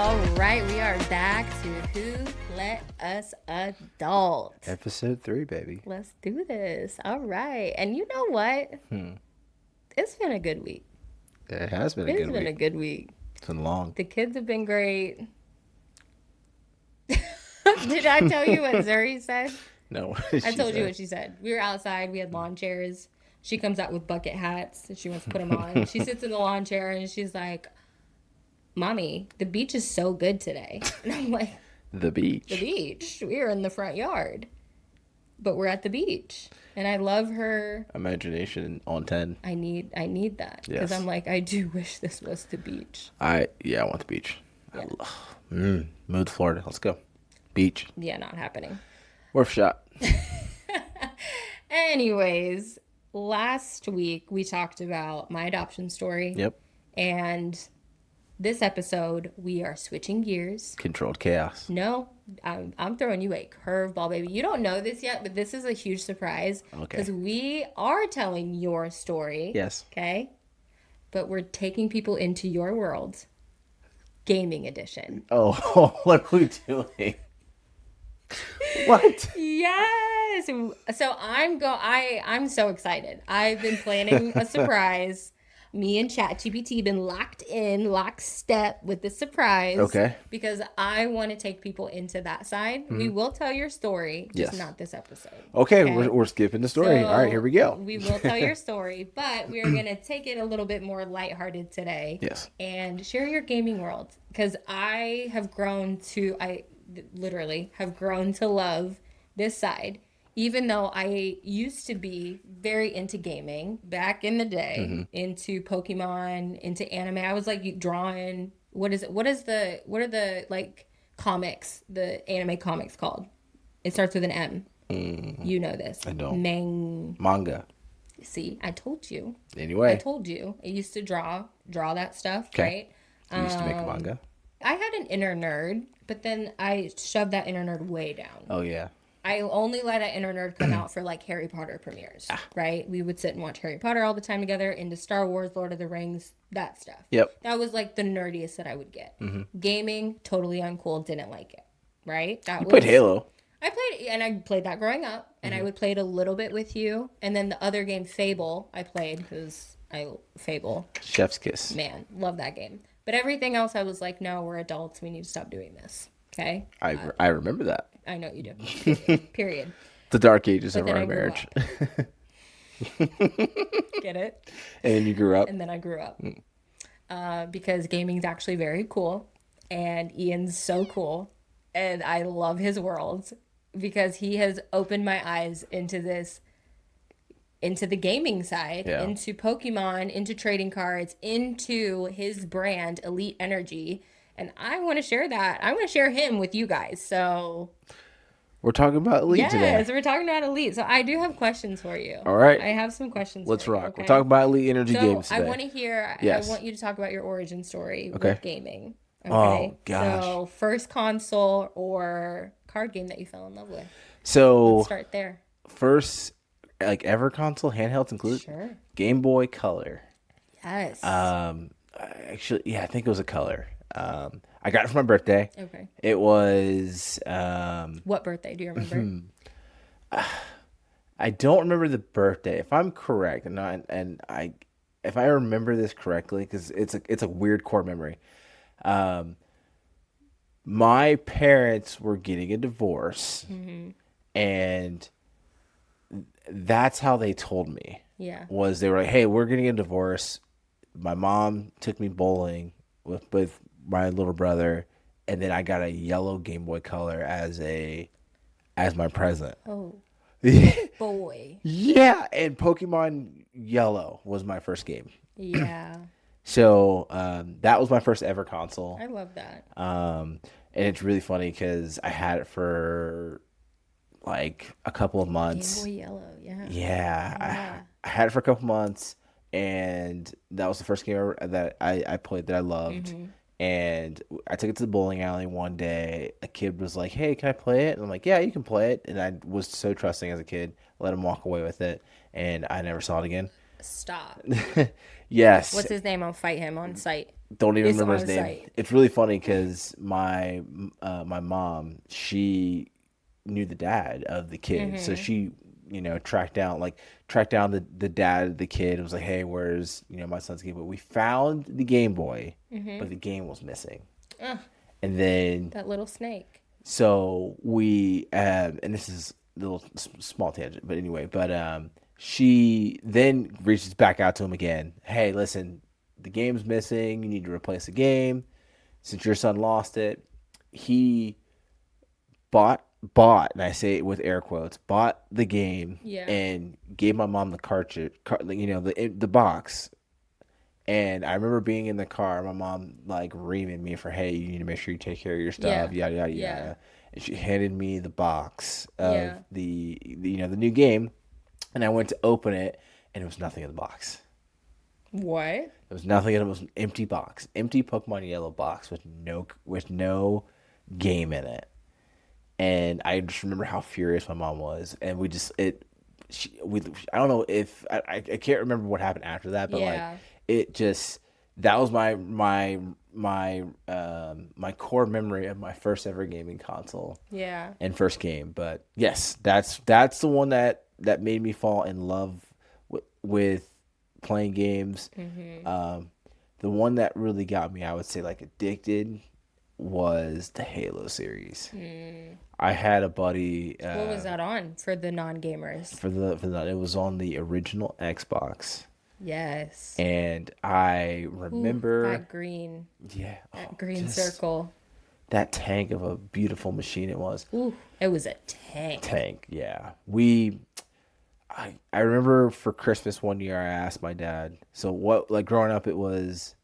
All right, we are back to Who Let Us Adult. Episode 3, baby. Let's do this. All right. And you know what? It's been a good week. It has been a It's good been a week. good week. It's been long. The kids have been great. Did I tell you what Zuri said? No, I told you what she said. We were outside. We had lawn chairs. She comes out with bucket hats and she wants to put them on. She sits in the lawn chair and she's like, Mommy, the beach is so good today. And I'm like, The beach. the beach. We are in the front yard, but we're at the beach. And I love her. Imagination on 10. I need that because Yes. I'm like, I do wish this was the beach. I want the beach. Yeah. Move to Florida. Let's go. Beach. Yeah, not happening. Worth a shot. Anyways, last week we talked about my adoption story. Yep. And this episode, we are switching gears. Controlled chaos. No, I'm throwing you a curveball, baby. You don't know this yet, but this is a huge surprise. Okay. Because we are telling your story. Yes. Okay? But we're taking people into your world. Gaming edition. Oh, what are we doing? What? Yes. So I'm so excited. I've been planning a surprise. Me and ChatGPT been lockstep with the surprise. Okay. Because I want to take people into that side. We will tell your story, just Yes. not this episode. Okay, we're skipping the story. So, All right, here we go. We will tell your story, but we are going to take it a little bit more lighthearted today. Yes. And share your gaming world. Because I literally have grown to love this side. Even though I used to be very into gaming back in the day, into Pokemon, into anime. I was like drawing. What are the like comics, the anime comics called? It starts with an M. You know this. I don't. Manga. See, I told you. Anyway. I told you. I used to draw that stuff, Okay. right? You used to make a manga. I had an inner nerd, but then I shoved that inner nerd way down. Oh, yeah. I only let that inner nerd come out for like Harry Potter premieres, right? We would sit and watch Harry Potter all the time together, into Star Wars, Lord of the Rings, that stuff. Yep. That was like the nerdiest that I would get. Gaming, totally uncool, didn't like it, right? You played Halo. I played that growing up, and I would play it a little bit with you. And then the other game, Fable, I played because Fable, Chef's kiss. man, love that game. But everything else, I was like, no, we're adults. We need to stop doing this. Okay? I remember that. I know you do. Period. The dark ages of then our I grew marriage. Get it? And then you grew up. And then I grew up. Because gaming's actually very cool. And Ian's so cool. And I love his world. Because he has opened my eyes into the gaming side, Yeah. into Pokemon, into trading cards, into his brand, Elite Energy. And I want to share that. I want to share him with you guys. So, We're talking about Elite today. yes, we're talking about Elite. So, I do have questions for you. All right. I have some questions Let's for you, rock. okay? We're talking about Elite Energy So, games I today. want to hear, Yes. I want you to talk about your origin story Okay. with gaming. Okay? Oh, gosh. So, first console or card game that you fell in love with. So, Let's start there. first, like ever console, handhelds included? Sure. Game Boy Color. Yes. Actually, yeah, I think it was a color. I got it for my birthday. Okay. It was, What birthday? Do you remember? I don't remember the birthday. If I'm correct, if I remember this correctly, because it's a weird core memory. My parents were getting a divorce, and that's how they told me. Yeah. Was they were like, "Hey, we're getting a divorce." My mom took me bowling with my little brother, and then I got a yellow Game Boy Color as my present. Oh, boy. Yeah, and Pokemon Yellow was my first game. Yeah. So that was my first ever console. I love that. And it's really funny because I had it for like a couple of months. Game Boy Yellow. Yeah. Yeah, I had it for a couple months, and that was the first game that I played that I loved. And I took it to the bowling alley one day. A kid was like, "Hey, can I play it?" And I'm like, "Yeah, you can play it." And I was so trusting as a kid, let him walk away with it, and I never saw it again. Stop. Yes. What's his name? I'll fight him on site. don't even It's remember his on name. site. It's really funny because my mom, she knew the dad of the kid, so she tracked down the dad of the kid and was like, hey, where's my son's Game Boy? We found the Game Boy, but the game was missing. Ugh, And then that little snake. so we and this is a little small tangent, but anyway, she then reaches back out to him again. Hey, listen, the game's missing. You need to replace the game. Since your son lost it, he bought, and I say it with air quotes, bought the game Yeah. and gave my mom the cartridge, the box. And I remember being in the car, my mom like reaming me for, hey, you need to make sure you take care of your stuff, Yeah. yada yada Yeah. yada. And she handed me the box of Yeah. the new game, and I went to open it, and it was nothing in the box. What? There was nothing in it. It was an empty box, empty Pokemon Yellow box with no game in it. And I just remember how furious my mom was, and we just it. We I don't know if I can't remember what happened after that, but like Yeah. it just that was my core memory of my first ever gaming console Yeah. and first game. But yes, that's the one that made me fall in love with playing games. The one that really got me, I would say, like addicted, was the Halo series. I had a buddy What was that on for the non-gamers? for the it was on the original Xbox, Yes. and I Ooh, remember, that green, yeah, that green just circle. that tank of a beautiful machine it was. Ooh, it was a tank. Tank, yeah. I remember for Christmas one year I asked my dad. So what, like growing up, it was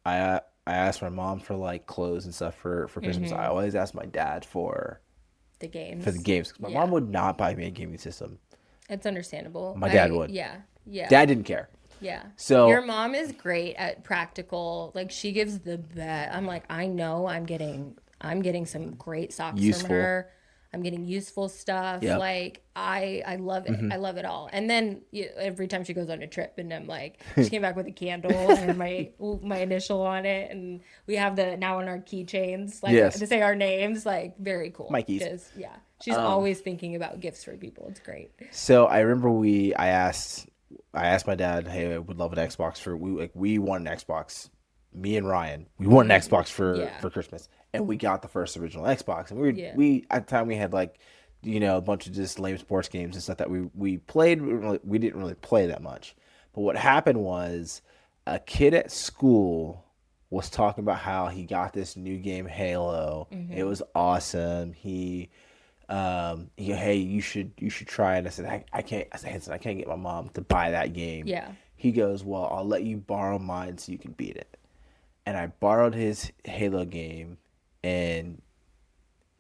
I asked my mom for like clothes and stuff for Christmas. I always asked my dad The for the games. games because my Yeah. mom would not buy me a gaming system. It's understandable. My dad would. Yeah. Yeah. Dad didn't care. Yeah. Your So mom is great at practical. Like she gives the best. I'm like, I know I'm getting some great socks Useful. from her. I'm getting useful stuff. Yep. Like I love it. I love it all. And then every time she goes on a trip, and I'm like, she came back with a candle and my initial on it, and we have the now on our keychains, like Yes. to say our names, like very cool. Mikey's. Because yeah, she's always thinking about gifts for people. It's great. so I remember I asked my dad, hey, I would love an Xbox we won an Xbox. Me and Ryan, we won an Xbox Yeah. for Christmas, and we got the first original Xbox. And Yeah. we at the time we had like, a bunch of just lame sports games and stuff that we played. We didn't really play that much. But what happened was a kid at school was talking about how he got this new game Halo. It was awesome. Hey, you should try it. I said, I can't. I said, Hanson, I can't get my mom to buy that game. Yeah. He goes, well, I'll let you borrow mine so you can beat it. And I borrowed his Halo game and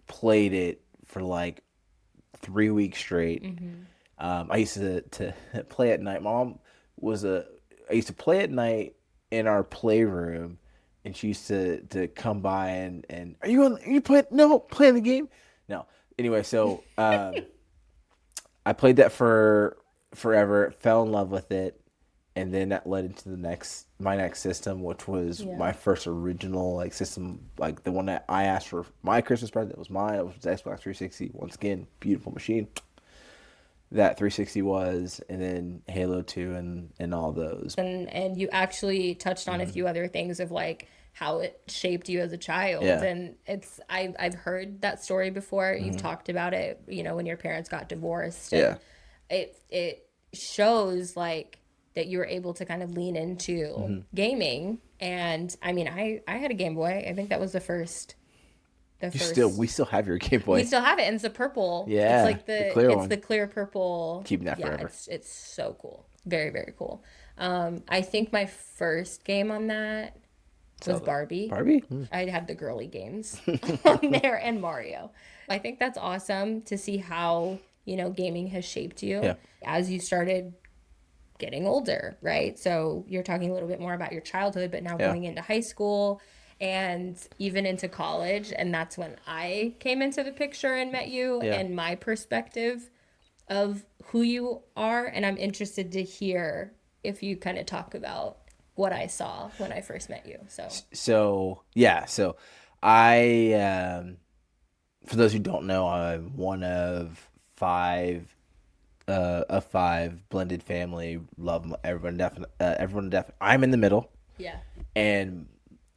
played it for like 3 weeks straight. I used to play at night. My mom I used to play at night in our playroom, and she used to come by and are you playing the game? No. Anyway, so I played that for forever, fell in love with it, and then that led into my next system, which was Yeah. my first original like system, like the one that I asked for my Christmas present. It was mine. It was the Xbox 360. Once again, beautiful machine. That 360 was, and then Halo 2 and all those. And you actually touched on a few other things of like how it shaped you as a child. Yeah. And I've heard that story before. You've talked about it, when your parents got divorced. And it shows like that you were able to kind of lean into gaming. And I mean, I had a Game Boy. I think that was the first. We still have your Game Boy. We still have it, and it's a purple. Yeah, It's like the clear one. the clear purple. Keeping that forever. It's so cool. Very, very cool. I think my first game on that was Barbie. Barbie? I had the girly games on there and Mario. I think that's awesome to see how, gaming has shaped you Yeah. as you started getting older, right? So you're talking a little bit more about your childhood, but now going into high school and even into college. And that's when I came into the picture and met you and my perspective of who you are. And I'm interested to hear if you kind of talk about what I saw when I first met you. So, So yeah, so I for those who don't know, I'm one of five blended family. Love everyone. Everyone. I'm in the middle, yeah. and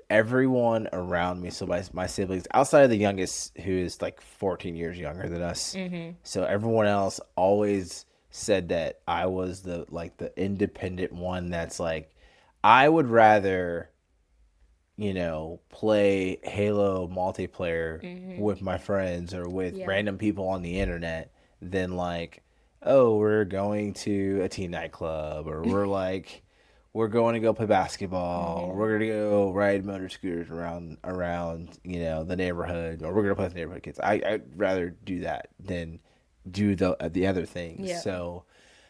everyone around me. So my siblings, outside of the youngest, who is like 14 years younger than us. So everyone else always said that I was the independent one. That's like, I would rather play Halo multiplayer with my friends or with Yeah. random people on the internet than like, oh, we're going to a teen nightclub, or we're going to go play basketball, or we're gonna go ride motor scooters around the neighborhood, or we're gonna play with neighborhood kids. I'd rather do that than do the other things. Yeah. So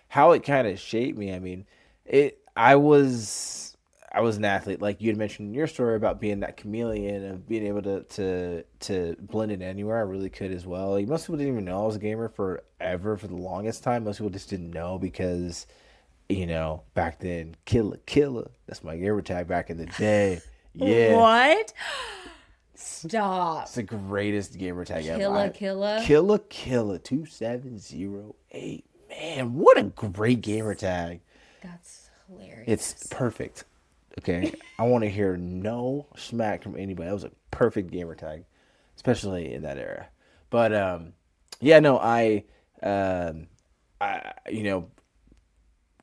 how it kind of shaped me, I mean, it I was an athlete, like you had mentioned in your story about being that chameleon of being able to blend in anywhere. I really could as well. Like, most people didn't even know I was a gamer forever for the longest time. Most people just didn't know because, back then, killer. That's my gamer tag back in the day. Yeah, What? Stop. it's the greatest gamer tag ever. Killa. Killer 2708. Man, what a great gamer tag. That's hilarious. It's perfect. Okay, I want to hear no smack from anybody. That was a perfect gamer tag, especially in that era. But yeah, no,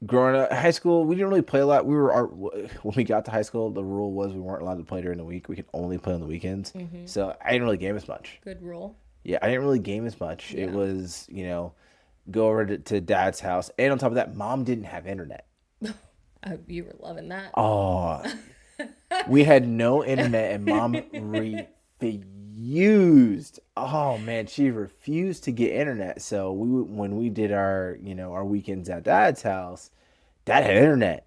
growing up high school, we didn't really play a lot. When we got to high school, the rule was we weren't allowed to play during the week. We could only play on the weekends. So I didn't really game as much. Good rule. Yeah, I didn't really game as much. Yeah. It was go over to dad's house, and on top of that, mom didn't have internet. You were loving that. Oh, we had no internet, and mom refused. Oh man, she refused to get internet. So when we did our weekends at dad's house, dad had internet.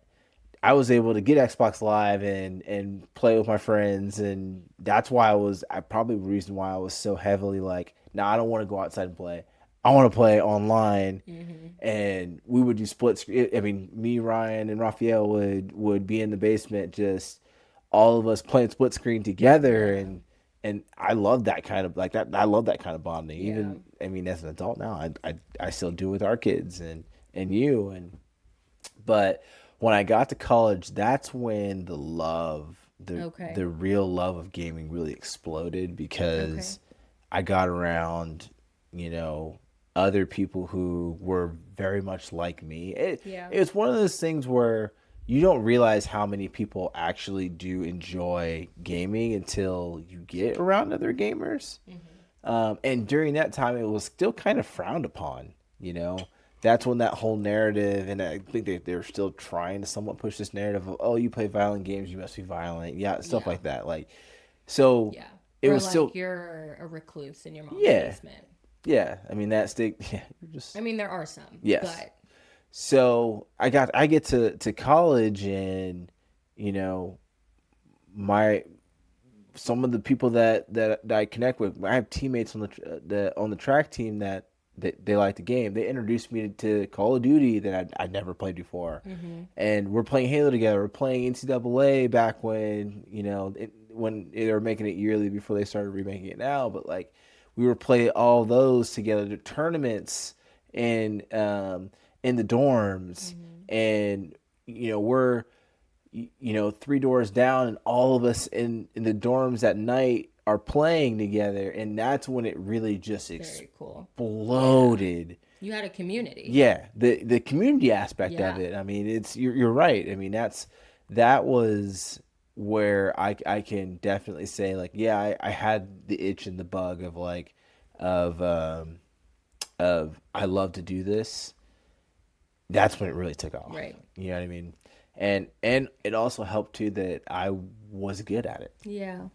I was able to get Xbox Live and play with my friends, and that's why probably the reason why I was so heavily like, nah, I don't want to go outside and play. I want to play online. And we would do split screen. I mean, me, Ryan, and Raphael would be in the basement, just all of us playing split screen together, and I love that kind of like that. I love that kind of bonding. Yeah. Even, I mean, as an adult now, I still do with our kids and you but when I got to college, that's when the real love of gaming really exploded, because I got around, other people who were very much like me. It's one of those things where you don't realize how many people actually do enjoy gaming until you get around other gamers. And during that time, it was still kind of frowned upon, That's when that whole narrative, and I think they're still trying to somewhat push this narrative of, oh, you play violent games, you must be violent. Yeah, stuff like that. Like, so it was still... You're a recluse in your mom's Yeah. basement. Yeah, I mean, that stick. Yeah, I mean, there are some. Yes. But so I get to college, and some of the people that I connect with, I have teammates on the track team that they like the game. They introduced me to Call of Duty that I'd never played before, and we're playing Halo together. We're playing NCAA back when when they were making it yearly before they started remaking it now. But like, we were playing all those together, the tournaments in the dorms, and we're 3 doors down, and all of us in the dorms at night are playing together, and that's when it really just exploded. Yeah. You had a community. Yeah, the community aspect of it. I mean, you're right. I mean, that was where I can definitely say, like, yeah, I had the itch and the bug of like of I love to do this. That's when it really took off. Right. You know what I mean? And it also helped too that I was good at it. Yeah.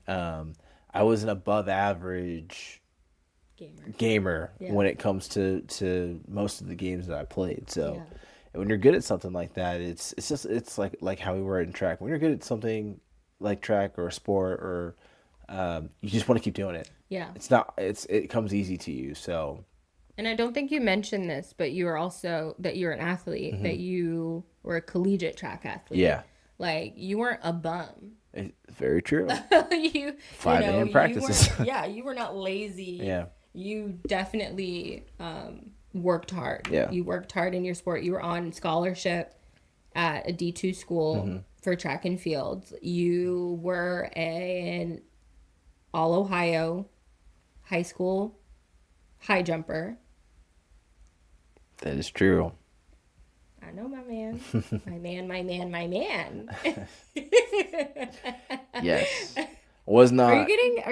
I was an above average gamer when it comes to most of the games that I played. So when you're good at something like that, it's like how we were in track. When you're good at something like track or a sport, or you just want to keep doing it. Yeah. It comes easy to you. So. And I don't think you mentioned this, but you were also that you're an athlete, that you were a collegiate track athlete. Yeah. Like, you weren't a bum. It's very true. you 5 a.m. practices. You were not lazy. Yeah. You definitely worked hard. Yeah. You worked hard in your sport. You were on scholarship at a D2 school for track and field. You were an all Ohio high school high jumper. That is true. I know my man. my man. Yes. Was not. Are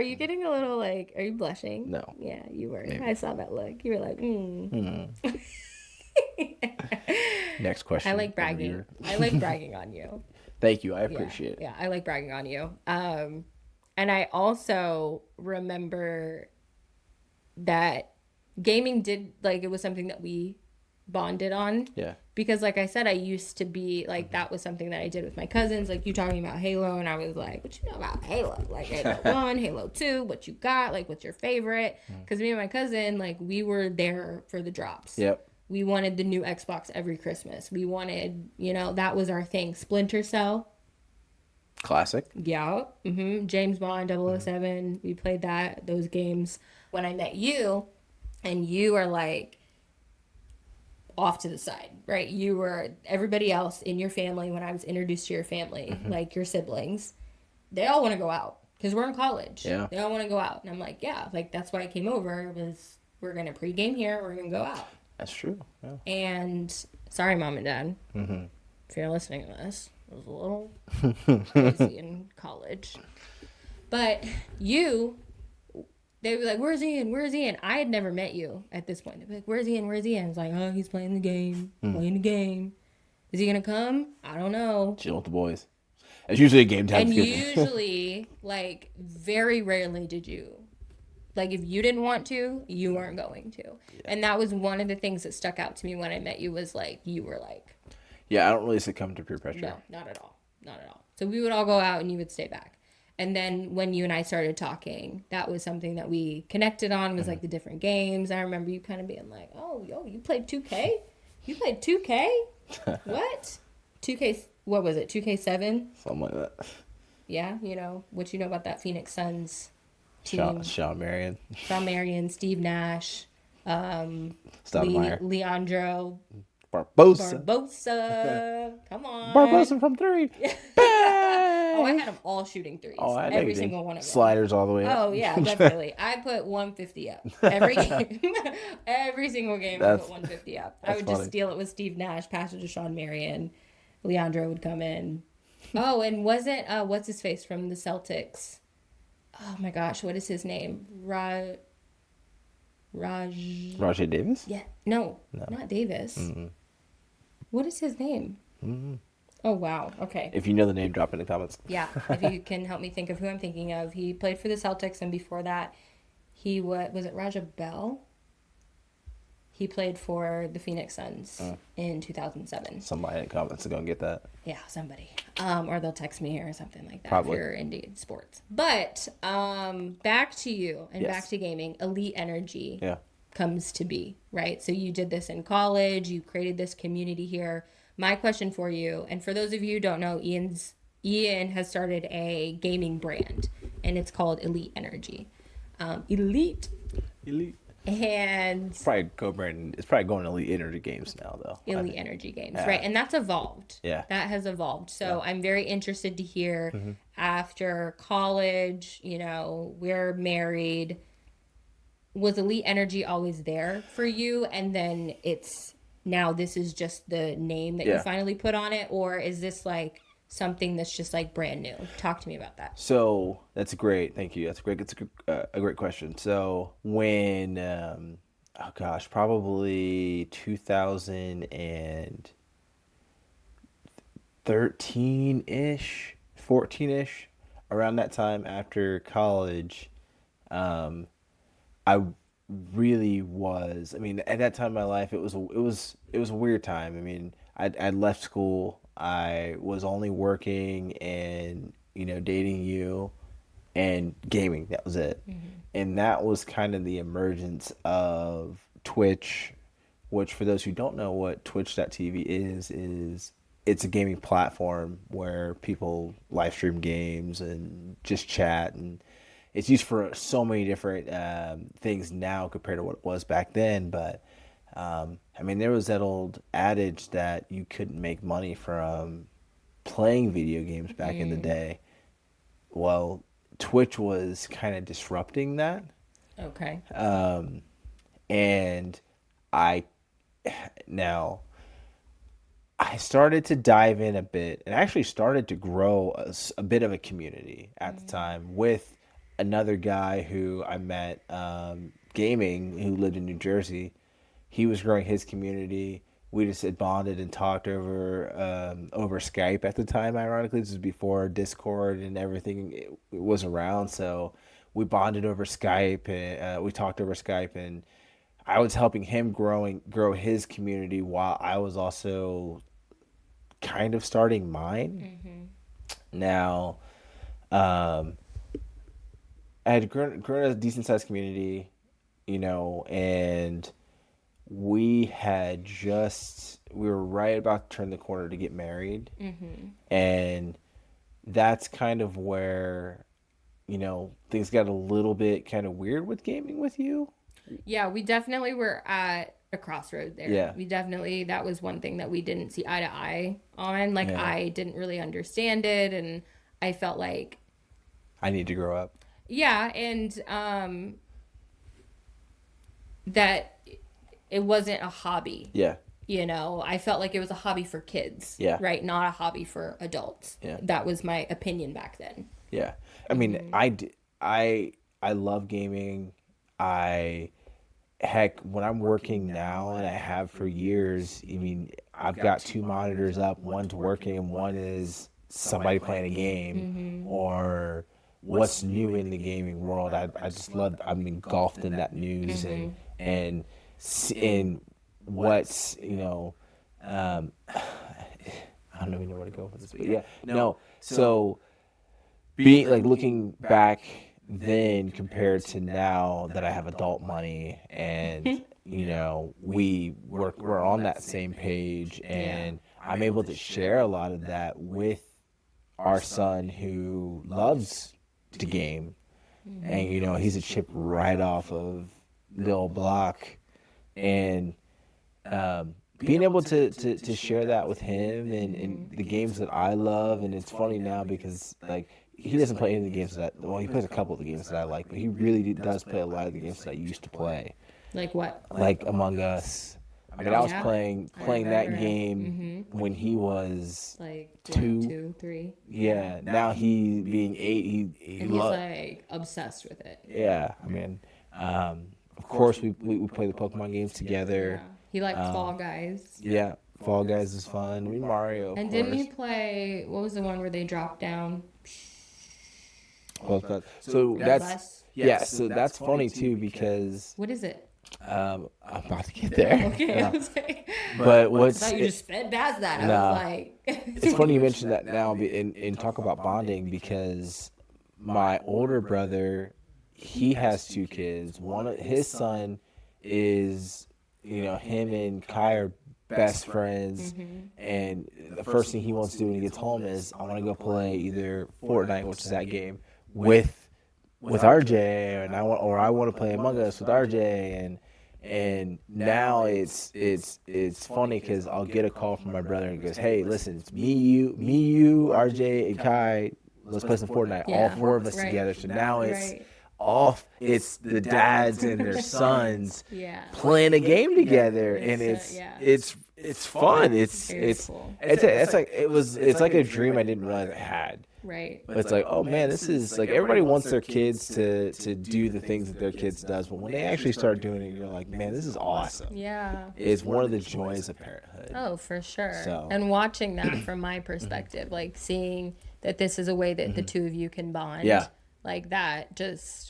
you getting a little like, are you blushing? No. Yeah, you were. Maybe. I saw that look. You were like, Next question. I like bragging. I like bragging on you. Thank you. I appreciate it. Yeah, I like bragging on you. And I also remember that gaming did, like, it was something that we bonded on. Yeah. Because, like I said, I used to be, like, that was something that I did with my cousins. Like, you talking about Halo, and I was like, what you know about Halo? Like, Halo 1, Halo 2, what you got? Like, what's your favorite? Because me and my cousin, like, we were there for the drops. Yep. We wanted the new Xbox every Christmas. We wanted, that was our thing. Splinter Cell. Classic. Yeah. James Bond 007. We played those games. When I met you, and you are like off to the side, right? You were everybody else in your family. When I was introduced to your family, like your siblings, they all want to go out because we're in college. Yeah. They all want to go out. And I'm like, yeah, like that's why I came over was we're going to pregame here. We're going to go out. That's true. Yeah. And sorry, Mom and Dad, if you're listening to this, it was a little crazy in college. But they were like, where's Ian? Where's Ian? I had never met you at this point. They'd be like, where's Ian? Where's Ian? I was like, oh, he's playing the game. Playing the game. Is he going to come? I don't know. Chill with the boys. It's usually a game time. And usually, like, very rarely did you. Like, if you didn't want to, you weren't going to. Yeah. And that was one of the things that stuck out to me when I met you was, like, you were like... Yeah, I don't really succumb to peer pressure. No, not at all. Not at all. So we would all go out and you would stay back. And then when you and I started talking, that was something that we connected on, was like the different games. I remember you kind of being like, oh, yo, you played 2K? You played 2K? What? 2K, what was it, 2K7? Something like that. Yeah, what you know about that Phoenix Suns team. Sean Marion, Steve Nash, Leandro. Barbosa. Come on. Barbosa from 3. Oh, I had them all shooting threes. Oh, every single one of them. Sliders all the way up. Oh, yeah, definitely. I put 150 up. Every game. Every single game I put 150 up. I would just steal it with Steve Nash, pass it to Sean Marion. Leandro would come in. Oh, and wasn't, what's his face from the Celtics? Oh, my gosh. What is his name? Rajay Davis? Yeah. No, not Davis. Mm-hmm. What is his name? Mm-hmm. Oh, wow. Okay. If you know the name, drop it in the comments. Yeah. If you can help me think of who I'm thinking of. He played for the Celtics, and before that, he was it Raja Bell? He played for the Phoenix Suns in 2007. Somebody in the comments is going to get that. Yeah, somebody. Or they'll text me or something like that. Probably. If you're into sports. But back to you and back to gaming. Elite Energy comes to be, right? So you did this in college. You created this community here. My question for you, and for those of you who don't know, Ian has started a gaming brand, and it's called Elite Energy. Elite. And it's probably going to Elite Energy Games now, though. Elite Energy Games, right? And that's evolved. Yeah, that has evolved. So I'm very interested to hear after college. We're married. Was Elite Energy always there for you, and then now this is just the name that you finally put on it, or is this like something that's just like brand new? Talk to me about that. So that's great. Thank you. That's great. It's a great question. So when, probably 2013-ish, 14-ish, around that time after college, I really was. I mean, at that time in my life, it was a weird time. I mean, I'd left school. I was only working and dating you, and gaming. That was it. And that was kind of the emergence of Twitch, which for those who don't know what Twitch.tv is it's a gaming platform where people live stream games and just chat, and it's used for so many different things now compared to what it was back then. But I mean, there was that old adage that you couldn't make money from playing video games back in the day. Well, Twitch was kind of disrupting that. Okay. And I now I started to dive in a bit and actually started to grow a bit of a community at the time with another guy who I met gaming who lived in New Jersey. He was growing his community. We just had bonded and talked over Skype at the time. Ironically, this was before Discord and everything it was around. So we bonded over Skype and we talked over Skype, and I was helping him grow his community while I was also kind of starting mine. Now, I had grown a decent sized community, and we were right about to turn the corner to get married. And that's kind of where, things got a little bit kind of weird with gaming with you. Yeah, we definitely were at a crossroad there. Yeah. That was one thing that we didn't see eye to eye on. Like, Yeah. I didn't really understand it, and I felt like, I need to grow up. yeah, and that it wasn't a hobby. Yeah. I felt like it was a hobby for kids. Yeah. Right? Not a hobby for adults. Yeah. That was my opinion back then. Yeah. I mean, I love gaming. When I'm working now, and I have for years, I mean, I've got two monitors up. One's working and one is somebody playing a game or what's new in the gaming world. I just love, I'm engulfed in that news and what's, I don't even know where to go with this, but yeah, no. So being like looking back then compared to now that I have adult money and we're on that same page, and I'm able to share a lot of that with our son who loves to game, and he's a chip right off of the old block, and being able to share that with him and the games that I love. And it's funny now because like he doesn't play any of the games he plays a couple of the games that I like, but he really does play a lot of the games that I used to play. Like what? Like Among Us. I mean, I was playing that game when he was like 2, 3. Yeah. Now he being 8, and he's like obsessed with it. Yeah. I mean, of course we play the Pokemon games together. Yeah. He liked Fall Guys. Yeah, Fall Guys is fun. I mean, Mario. And didn't you play? What was the one where they dropped down? So so that's funny too because What is it? I'm about to get there. Okay. But I thought you just sped past that. I was like, it's funny you mentioned that now and talk about bonding, because my older brother, he has 2 kids. One of his son is, him and Kai are best friends, and the first thing he wants to do when he gets home is I want to go play either Fortnite, which is that game, with RJ, and I want to play Among Us with RJ, and now it's funny because I'll get a call from my brother and he goes, hey, listen, it's me, you, RJ, and Kai. Let's play some Fortnite. Yeah. All 4 of us together. So now it's the dads and their sons playing a game together, and it's fun. It's cool. It's like a dream I didn't realize I had. Right. But it's like, oh man, this is like everybody wants their kids to do the things that their kids does, but when they actually start doing it, you're like, man, this is awesome. Yeah. It's one of the joys of parenthood. Oh, for sure. So. And watching that from my perspective, like seeing that this is a way that the two of you can bond. Yeah. Like that,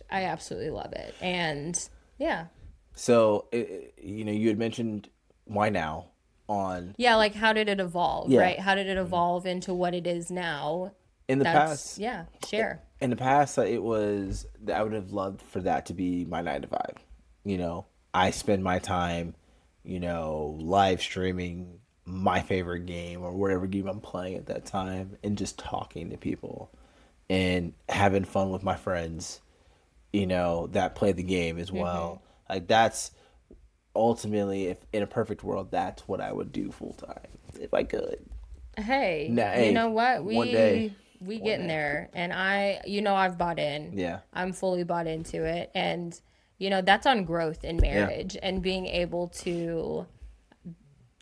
I absolutely love it. And yeah. So, you had mentioned why now on. Yeah, like how did it evolve, Yeah. right? How did it evolve into what it is now? In the past. Yeah, share. In the past, I would have loved for that to be my 9 to 5. I spend my time, live streaming my favorite game or whatever game I'm playing at that time and just talking to people and having fun with my friends, that play the game as well. Like that's ultimately, if in a perfect world, that's what I would do full time if I could. Hey, Now, you hey, know what? one day, We one getting day. there, and I've bought in. Yeah, I'm fully bought into it, and that's on growth in yeah, marriage and being able to,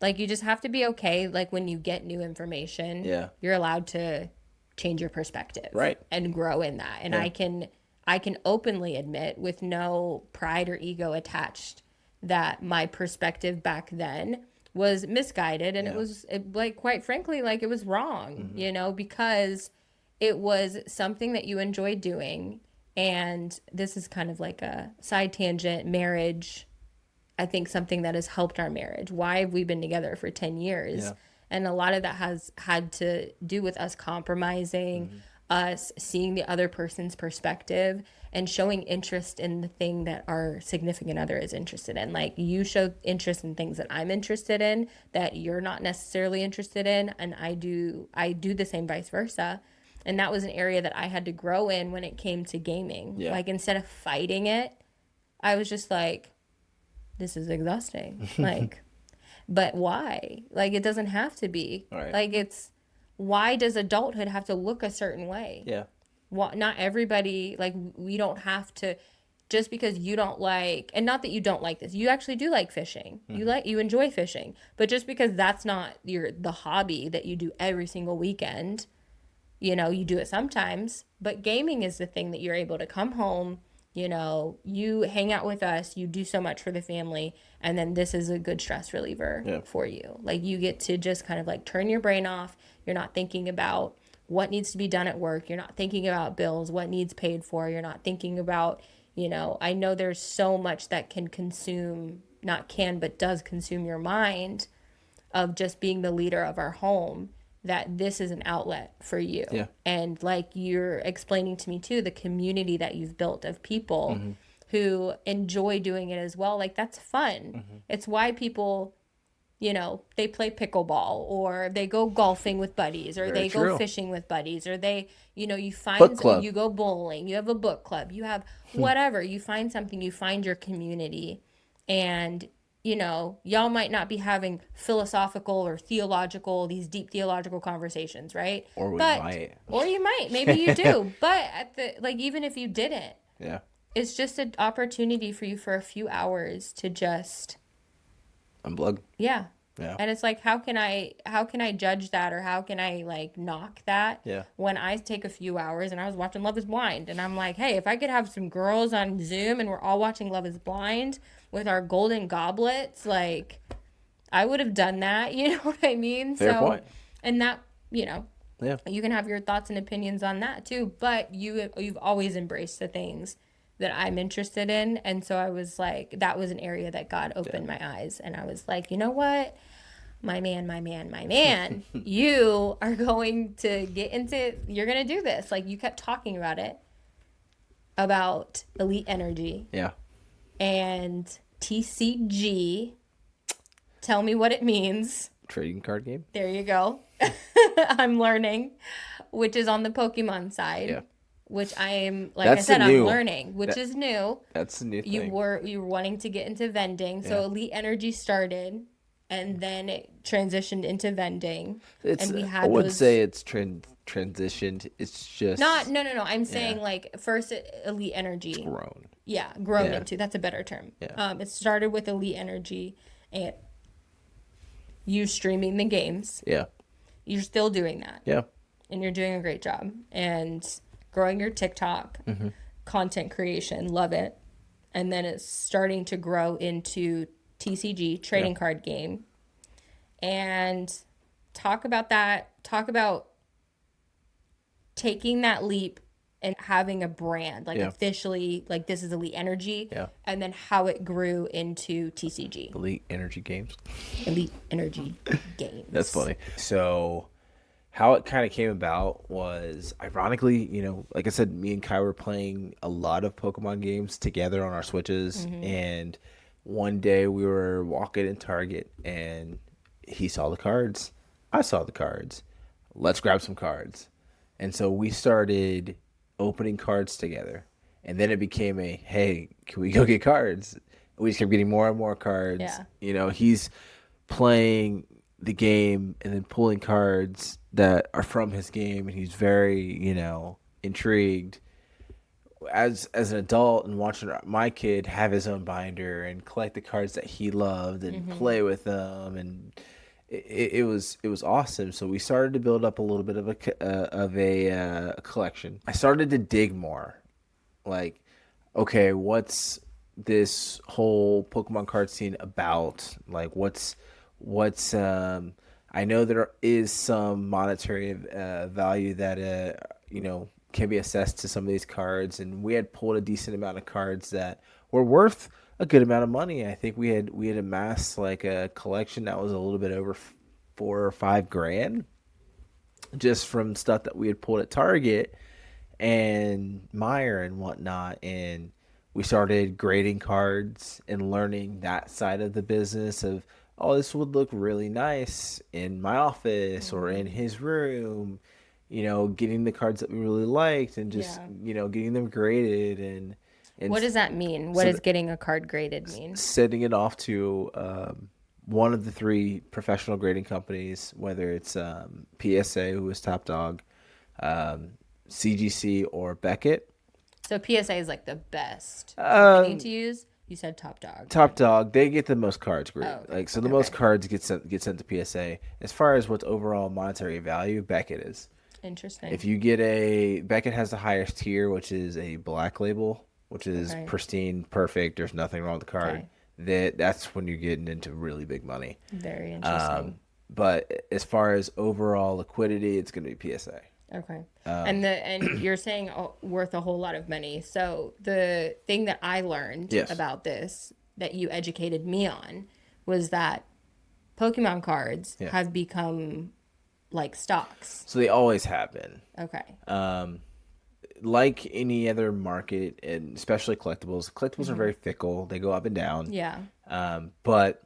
like, you just have to be okay. Like when you get new information, yeah. you're allowed to change your perspective Right. and grow in that. And Yeah. I can openly admit with no pride or ego attached that my perspective back then was misguided, and Yeah. like, quite frankly, like, it was wrong, because it was something that you enjoyed doing. And this is kind of like a side tangent. Marriage, I think, something that has helped our marriage. Why have we been together for 10 years? Yeah. And a lot of that has had to do with us compromising, us seeing the other person's perspective, and showing interest in the thing that our significant other is interested in. Like, you show interest in things that I'm interested in that you're not necessarily interested in, and I do the same, vice versa. And that was an area that I had to grow in when it came to gaming. Yeah. Like, instead of fighting it, I was just like, this is exhausting. Like, but why? Like, it doesn't have to be. Right. Like, why does adulthood have to look a certain way? Yeah. Not everybody, like, we don't have to, just because you don't like, and not that you don't like this, you actually do like fishing. You enjoy fishing. But just because that's not the hobby that you do every single weekend, you do it sometimes. But gaming is the thing that you're able to come home, you hang out with us, you do so much for the family, and then this is a good stress reliever for you. Like, you get to just kind of like turn your brain off. You're not thinking about what needs to be done at work. You're not thinking about bills, what needs paid for. You're not thinking about, I know there's so much that can consume, not can, but does consume your mind, of just being the leader of our home, that this is an outlet for you. Yeah. And like you're explaining to me too, the community that you've built of people who enjoy doing it as well. Like, that's fun. It's why people, they play pickleball, or they go golfing with buddies, or Very they true. go fishing with buddies, or they, you find, Book club. you go bowling, you have a book club, you have whatever, you find something, you find your community. And y'all might not be having philosophical or these deep theological conversations, right? Or we might. Or you might. Maybe you do. But even if you didn't, Yeah. it's just an opportunity for you for a few hours to just, Unplug. yeah. Yeah. And it's like, how can I judge that, or how can I like knock that? Yeah. When I take a few hours, and I was watching Love is Blind, and I'm like, hey, if I could have some girls on Zoom and we're all watching Love is Blind with our golden goblets, like, I would have done that. You know what I mean? Fair point. And that, Yeah. you can have your thoughts and opinions on that too, but you've always embraced the things that I'm interested in. And so I was like, that was an area that God opened my eyes. And I was like, you know what? My man, you are going to you're going to do this. Like, you kept talking about elite energy. Yeah. And TCG. Tell me what it means. Trading card game. There you go. I'm learning, which is on the Pokemon side. Yeah. Which I am, like I said, I'm learning, which is new. That's a new thing. You were wanting to get into vending, so Elite Energy started, and then it transitioned into vending. And we had I wouldn't say it's transitioned. It's just no. I'm saying like first Elite Energy grown. Yeah, grown into. That's a better term. Yeah. It started with Elite Energy, and you streaming the games. Yeah. You're still doing that. Yeah. And you're doing a great job. And growing your TikTok content creation, love it. And then it's starting to grow into TCG, trading card game. And talk about that. Talk about taking that leap and having a brand, like officially, like this is Elite Energy. Yeah. And then how it grew into TCG. Elite Energy Games. Elite Energy Games. That's funny. So how it kind of came about was, ironically, like I said, me and Kai were playing a lot of Pokemon games together on our Switches. And one day we were walking in Target, and he saw the cards. I saw the cards. Let's grab some cards. And so we started opening cards together. And then it became a, hey, can we go get cards? We just kept getting more and more cards. Yeah. You know, he's playing the game and then pulling cards that are from his game. And he's very, you know, intrigued. As an adult and watching my kid have his own binder and collect the cards that he loved and play with them, and it was awesome. So we started to build up a little bit of a collection. I started to dig more, like, okay, what's this whole Pokemon card scene about? Like, what's I know there is some monetary value that you know, can be assessed to some of these cards, and we had pulled a decent amount of cards that were worth a good amount of money. I think we had amassed like a collection that was a little bit over 4 or 5 grand just from stuff that we had pulled at Target and Meyer and whatnot. And we started grading cards and learning that side of the business of, oh, this would look really nice in my office or in his room, you know, getting the cards that we really liked and just, you know, getting them graded. And What does that mean? What so does getting a card graded mean? sending it off to one of the 3 professional grading companies, whether it's PSA, who is Top Dog, CGC, or Beckett. So PSA is like the best company to use. You said Top Dog. Top Dog, they get the most cards graded. Oh, okay. Like, so the most cards get sent to PSA. As far as what's overall monetary value, Beckett is. Interesting. If you get Beckett has the highest tier, which is a black label, which is pristine, perfect. There's nothing wrong with the card. That's when you're getting into really big money. Very interesting. But as far as overall liquidity, it's going to be PSA. Okay. And you're saying worth a whole lot of money. So the thing that I learned about this that you educated me on was that Pokemon cards have become like stocks. So they always have been. Okay. Like any other market, and especially collectibles, are very fickle. They go up and down. Yeah. But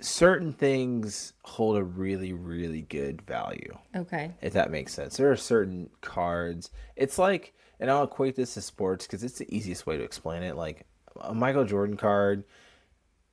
certain things hold a really, really good value. Okay. If that makes sense. There are certain cards. It's like, and I'll equate this to sports because it's the easiest way to explain it. Like, a Michael Jordan card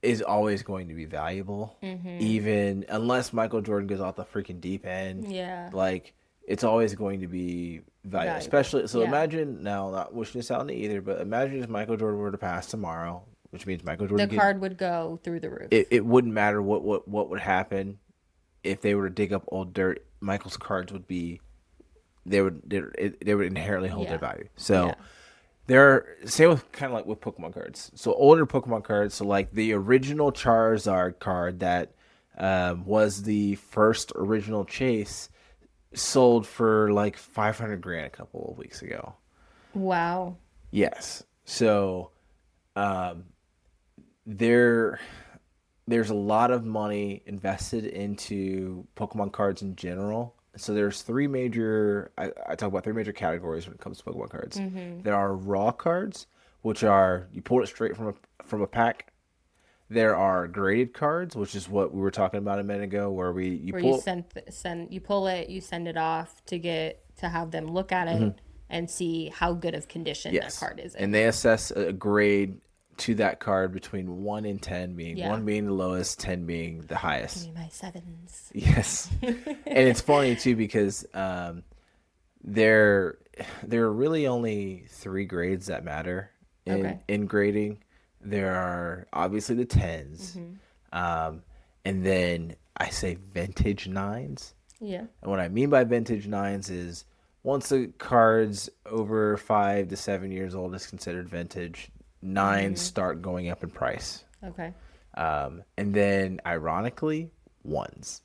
is always going to be valuable, even unless Michael Jordan goes off the freaking deep end. Yeah. Like, it's always going to be valuable. Especially, so imagine, now, not wishing this out into either, but imagine if Michael Jordan were to pass tomorrow, which means Michael Jordan. The card would go through the roof. It wouldn't matter what would happen if they were to dig up old dirt. Michael's cards would be, they would inherently hold their value. So they're same with kind of like with Pokemon cards. So older Pokemon cards. So like the original Charizard card that was the first original chase sold for like 500 grand a couple of weeks ago. Wow. Yes. So there's a lot of money invested into Pokemon cards in general. So there's 3 major, I talk about 3 major categories when it comes to Pokemon cards. There are raw cards, which are, you pull it straight from a pack. There are graded cards, which is what we were talking about a minute ago, where you pull it, you send it off to have them look at it and see how good of condition that card is in. And they assess a grade to that card between 1 and 10, being 1 being the lowest, 10 being the highest. Give me my 7s. Yes. And it's funny too because there are really only 3 grades that matter in grading. There are obviously the 10s, and then I say vintage 9s. Yeah. And what I mean by vintage 9s is once the card's over 5 to 7 years old is considered vintage. 9s start going up in price. Okay. And then ironically, 1s.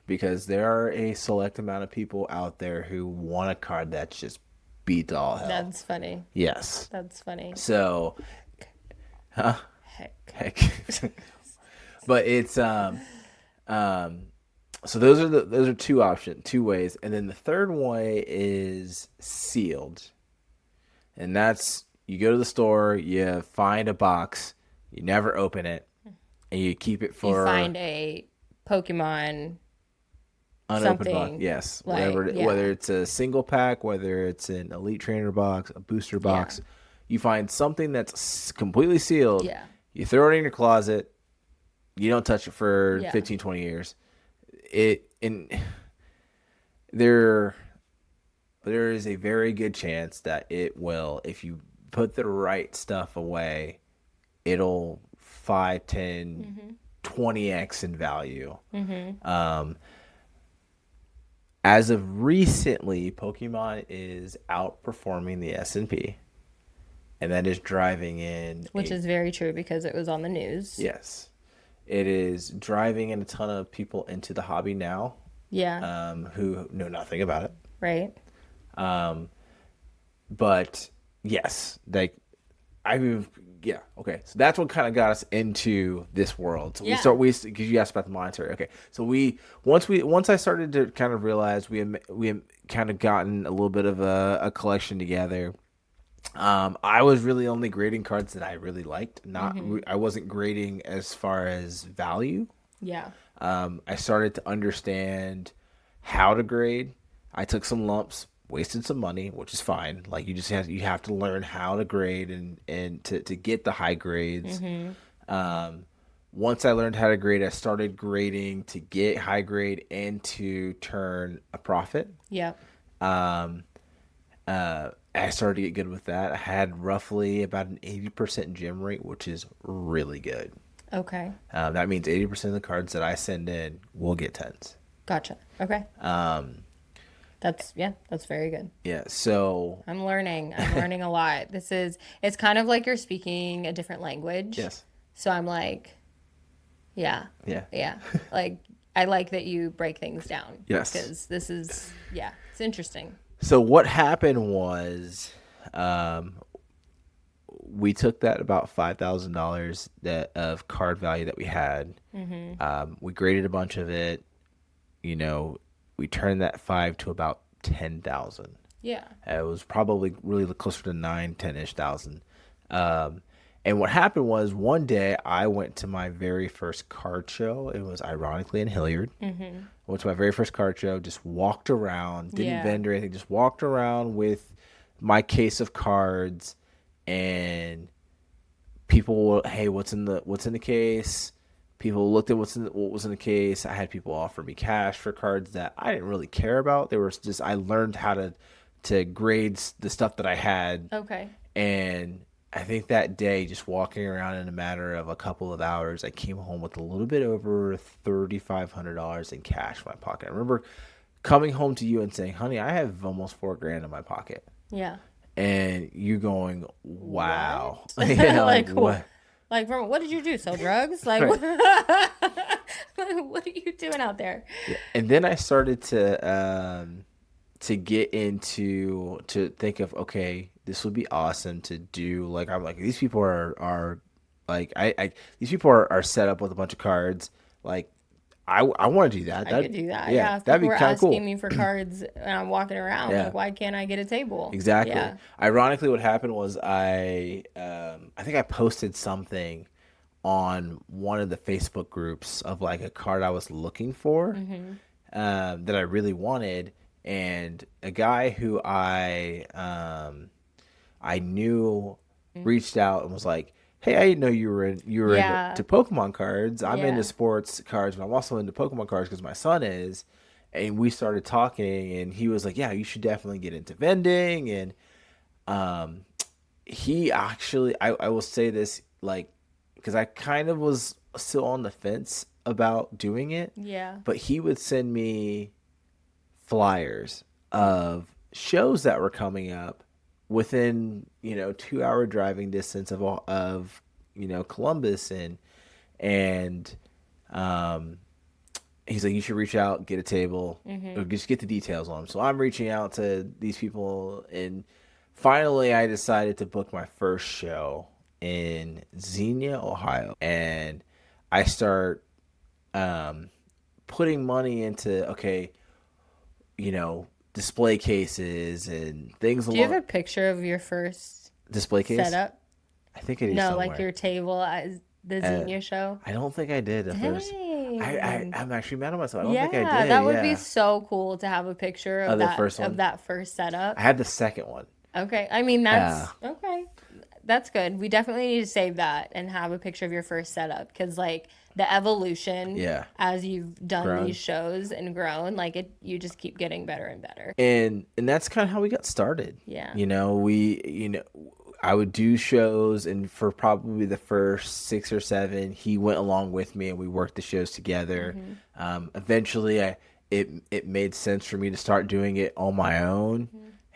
Because there are a select amount of people out there who want a card that's just beat all hell. That's funny. Yes. That's funny. So, Heck. But it's so those are 2 ways. And then the third way is sealed. And that's, you go to the store, you find a box, you never open it, and you keep it You for find a Pokemon unopened box. something Yes, like, whether yeah, it's a single pack, whether it's an elite trainer box, a booster yeah, box, you find something that's completely sealed. yeah, You throw it in your closet. You don't touch it for yeah, 15, 20 years. It and there there is a very good chance that it will, if you put the right stuff away, it'll 5, 10, mm-hmm, 20x in value. mm-hmm. Um, as of recently, Pokemon is outperforming the S&P, and that is driving in Which a is very true because it was on the news. yes, it is driving in a ton of people into the hobby now, Yeah, who know nothing about it. right. But yes, like I mean, yeah, okay. So that's what kind of got us into this world. So Yeah. because you asked about the monetary. Okay, so once I started to kind of realize we had kind of gotten a little bit of a collection together. I was really only grading cards that I really liked. Mm-hmm. I wasn't grading as far as value. Yeah. I started to understand how to grade. I took some lumps, wasted some money, which is fine. Like you have to learn how to grade and to get the high grades. Mm-hmm. Um, Once I learned how to grade, I started grading to get high grade and to turn a profit. Yep. Um, I started to get good with that. I had roughly about an 80% gem rate, which is really good. Okay. That means 80% of the cards that I send in will get tens. Gotcha. Okay. That's very good. Yeah, so I'm learning. I'm learning a lot. It's kind of like you're speaking a different language. yes, So I'm like, yeah, yeah, yeah. Like, I like that you break things down. yes. Because yeah, it's interesting. So what happened was, um, we took that about $5,000 that of card value that we had. Mm-hmm. We graded a bunch of it. You know, we turned that five to about 10,000. Yeah. It was probably really closer to 9, 10-ish thousand. Um, and what happened was one day I went to my very first card show. It was ironically in Hilliard. Mm-hmm. I went to my very first card show, just walked around, didn't Yeah. vend or anything, just walked around with my case of cards, and people were, hey, what's in the case? People looked at what was in the case. I had people offer me cash for cards that I didn't really care about. They were just I learned how to grade the stuff that I had, Okay. and I think that day, just walking around in a matter of a couple of hours, I came home with a little bit over $3,500 in cash in my pocket. I remember coming home to you and saying, "Honey, I have almost $4,000 in my pocket," Yeah. and you going, "Wow." What? Yeah, Like, like what? like, what did you do? Sell drugs? Like, Right. what are you doing out there? Yeah. And then I started to get into to think of, okay, this would be awesome to do. Like I'm like these people are like I these people are set up with a bunch of cards. Like I want to do that. I could do that. Yeah, Yeah. If that'd people be were kind of asking cool. me for cards and I'm walking around, Yeah. like, why can't I get a table? Exactly. Yeah. Ironically, what happened was I think I posted something on one of the Facebook groups of like a card I was looking for, Mm-hmm. that I really wanted, and a guy who I knew reached out and was like, "Hey, I didn't know you were Yeah. into Pokemon cards. I'm into Yeah. sports cards, but I'm also into Pokemon cards because my son is." And we started talking, and he was like, "Yeah, you should definitely get into vending." And um, he actually, I will say this, like, because I kind of was still on the fence about doing it, Yeah. but he would send me flyers of shows that were coming up within 2-hour driving distance of Columbus, and um he's like, you should reach out, get a table, Mm-hmm. or just get the details on them. So I'm reaching out to these people, and finally I decided to book my first show in Xenia, Ohio, and I start um putting money into, okay, display cases and things Do you have along a picture of your first display case. setup? I think it is No, like somewhere. your table. The And Xenia show? I don't think I did at first. Dang. I'm actually mad at myself. I don't think I Yeah, did. that would be Yeah. so cool to have a picture Oh, of the first one. that first I setup. had the second one. Okay. I mean, Yeah. that's okay. That's good. We definitely need to save that and have a picture of your first setup because, like, the evolution Yeah. as you've done these Grown. shows and grown, like, you just keep getting better and better. And that's kind of how we got started. Yeah. I would do shows, and for probably the first 6 or 7, he went along with me, and we worked the shows together. Eventually, it made sense for me to start doing it on my own,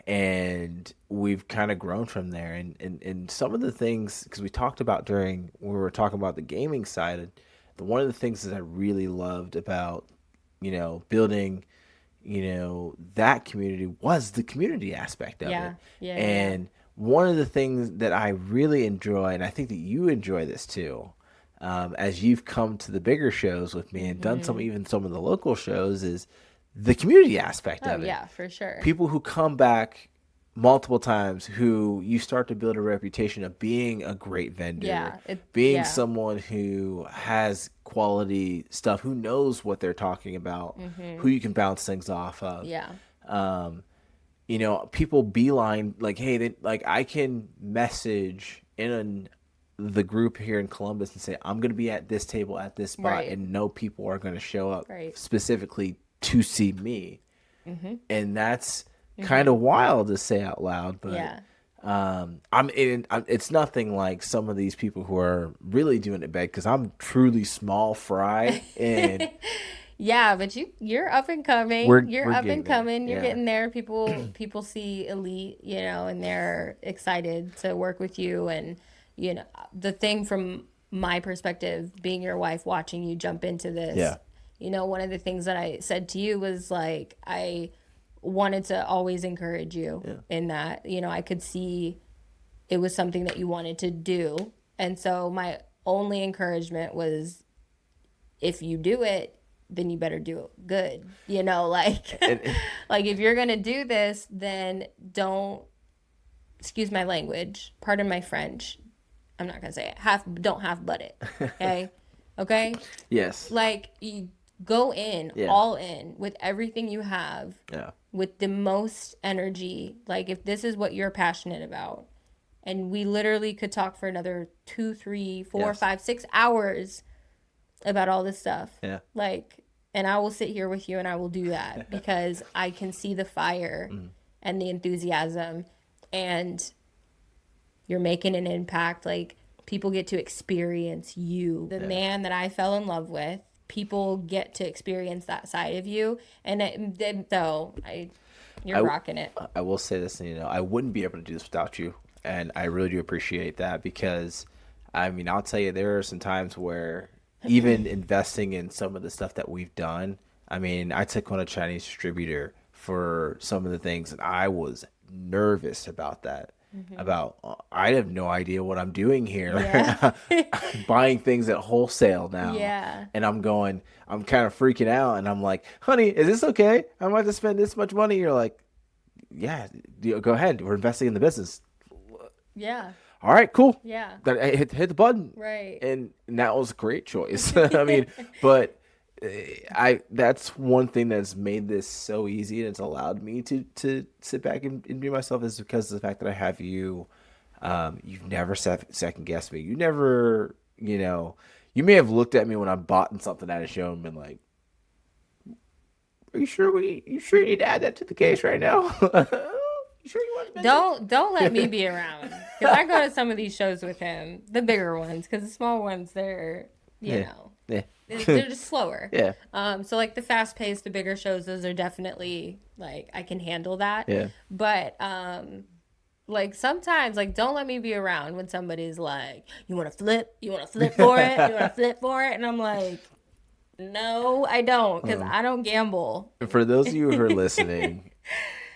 and we've kind of grown from there. And some of the things, because we talked about during when we were talking about the gaming side, one of the things that I really loved about building that community was the community aspect of Yeah. it. Yeah. Yeah. And one of the things that I really enjoy, and I think that you enjoy this too, as you've come to the bigger shows with me and done some of the local shows, is the community aspect Oh, of it. yeah, for sure. People who come back multiple times, who you start to build a reputation of being a great vendor, Yeah. being Yeah. someone who has quality stuff, who knows what they're talking about, who you can bounce things off of. Yeah. Um, people beeline, like, hey, like, I can message in the group here in Columbus and say, I'm going to be at this table at this spot, Right. and no people are going to show up Right. specifically to see me. And that's kind of wild to say out loud, but Yeah. it's nothing like some of these people who are really doing it big, because I'm truly small fry, and Yeah, but you're up and coming. You're we're up getting and there. coming. You're Yeah. getting there. People see Elite, and they're excited to work with you. And the thing from my perspective, being your wife, watching you jump into this. Yeah. One of the things that I said to you was like I wanted to always encourage you in that. I could see it was something that you wanted to do, and so my only encouragement was if you do it, then you better do it good. Like like if you're gonna do this, then don't, excuse my language, pardon my French. I'm not gonna say it. Don't half butt it. Okay? Okay? Yes. Like you go in, Yeah. all in with everything you have, Yeah. with the most energy. Like if this is what you're passionate about. And we literally could talk for another 2, 3, 4, Yes. 5, 6 hours about all this stuff. Yeah. Like, and I will sit here with you and I will do that because I can see the fire and the enthusiasm, and you're making an impact. Like, people get to experience you, the man that I fell in love with. People get to experience that side of you, and you're rocking it. I will say this, I wouldn't be able to do this without you, and I really do appreciate that, because, I mean, I'll tell you, there are some times where even investing in some of the stuff that we've done, I mean, I took on a Chinese distributor for some of the things, and I was nervous about that. I have no idea what I'm doing here. Yeah. I'm buying things at wholesale now. Yeah. And I'm kind of freaking out, and I'm like, honey, is this okay? I'm about to spend this much money. You're like, yeah, go ahead. We're investing in the business. Yeah. All right, cool. Yeah. I hit the button. Right. And that was a great choice. I mean, but that's one thing that's made this so easy, and it's allowed me to sit back and be myself, is because of the fact that I have you. You've never second guessed me. You never, you may have looked at me when I bought something at a show and been like, "Are you sure you need to add that to the case right now?" You sure you want to Don't let me be around, because I go to some of these shows with him, the bigger ones, because the small ones, they're Yeah. they're just slower. Yeah. So like the fast paced, the bigger shows, those are definitely like I can handle that. Yeah. But like sometimes, like, don't let me be around when somebody's like, you want to flip for it, you want to flip for it, and I'm like, no, I don't, because I don't gamble. For those of you who are listening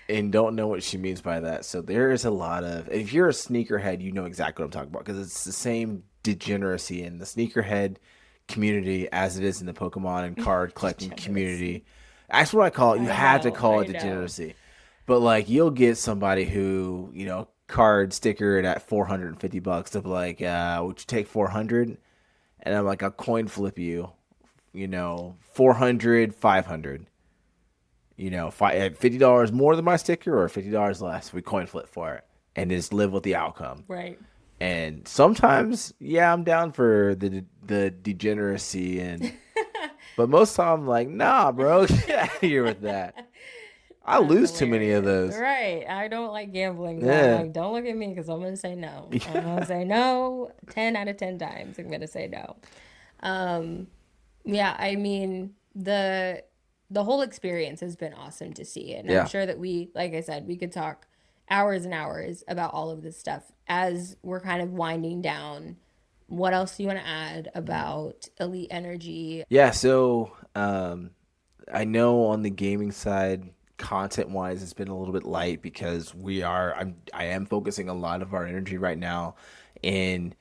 and don't know what she means by that, so there is a lot of, if you're a sneakerhead, you know exactly what I'm talking about, because it's the same degeneracy in the sneakerhead community as it is in the Pokemon and card collecting community. That's what I call it. You have to call it degeneracy. But like, you'll get somebody who, card sticker at $450. They'll be like, would you take 400? and I'm like, I'll coin flip you, 400, 500. $50 more than my sticker or $50 less. We coin flip for it and just live with the outcome. Right. And sometimes, yeah, I'm down for the degeneracy, but most of the time I'm like, nah, bro, get out of here with that. I That's lose too many of hilarious. those. Right. I don't like gambling. So Yeah. I'm like, don't look at me because I'm going to say no. I'm going to say no 10 out of 10 times. I'm going to say no. Yeah, I mean, the whole experience has been awesome to see. And Yeah. I'm sure that like I said, we could talk hours and hours about all of this stuff as we're kind of winding down. What else do you want to add about Elite Energy? Yeah, so I know on the gaming side, content wise, it's been a little bit light because I am focusing a lot of our energy right now in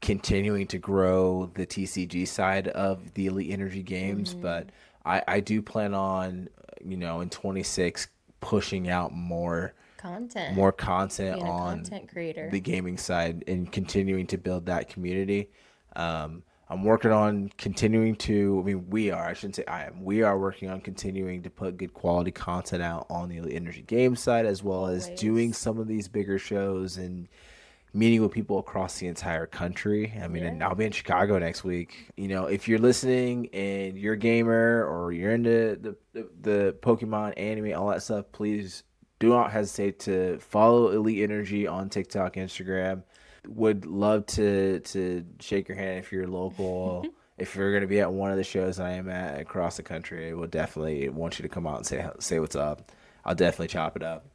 continuing to grow the TCG side of the Elite Energy games, but I do plan on, in 26 pushing out more Content. content Being a on content creator. the gaming side and continuing to build that community. I'm working on continuing to, I shouldn't say I am, we are working on continuing to put good quality content out on the Elite Energy game side, as well as doing some of these bigger shows and meeting with people across the entire country. And I'll be in Chicago next week. If you're listening and you're a gamer or you're into the Pokemon anime, all that stuff, please do not hesitate to follow Elite Energy on TikTok, Instagram. Would love to shake your hand if you're local. If you're going to be at one of the shows I am at across the country, I will definitely want you to come out and say what's up. I'll definitely chop it up.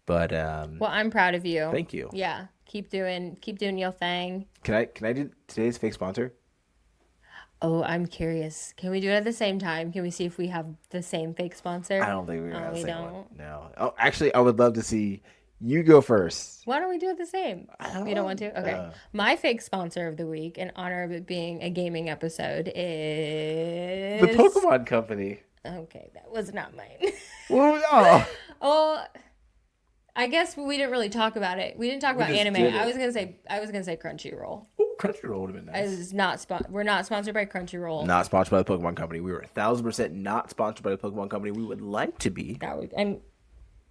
But well, I'm proud of you. Thank you. Yeah, keep doing your thing. Can I do today's fake sponsor? Oh, I'm curious. Can we do it at the same time? Can we see if we have the same fake sponsor? I don't think we're gonna have the same don't. one. No. Oh, actually, I would love to see you go first. Why don't we do it the same? You don't want to? Okay. My fake sponsor of the week, in honor of it being a gaming episode, is The Pokemon Company. Okay, that was not mine. Well, Oh, I guess we didn't really talk about it. We didn't talk about just anime. did it. I was gonna say Crunchyroll. Crunchyroll would have been nice. It's not we're not sponsored by Crunchyroll. Not sponsored by the Pokemon Company. We were 1,000% not sponsored by the Pokemon Company. We would like to be.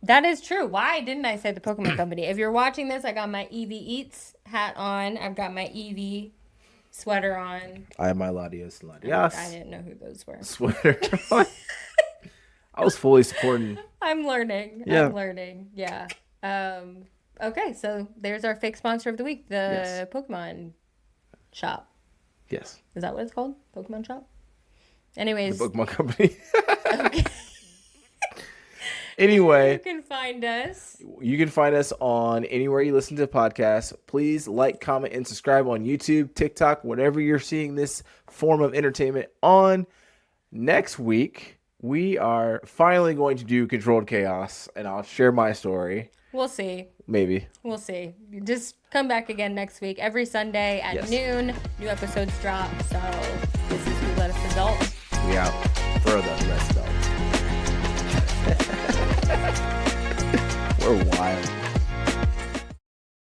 That is true. Why didn't I say the Pokemon Company? If you're watching this, I got my Eevee Eats hat on. I've got my Eevee sweater on. I have my Latios. I didn't know who those were. Sweater. I was fully supporting. I'm learning. Yeah. I'm learning. Yeah. Okay, so there's our fake sponsor of the week, the Pokemon shop. Yes. Is that what it's called? Pokemon shop? Anyways. The Pokemon Company. Okay. Anyway, you can find us. You can find us on anywhere you listen to podcasts. Please like, comment, and subscribe on YouTube, TikTok, whatever you're seeing this form of entertainment on. Next week, we are finally going to do Controlled Chaos, and I'll share my story. We'll see. Maybe. We'll see. Just come back again next week. Every Sunday at noon, new episodes drop. So this is Who Let Us Adult. We out. Throw the rest out. We're wild.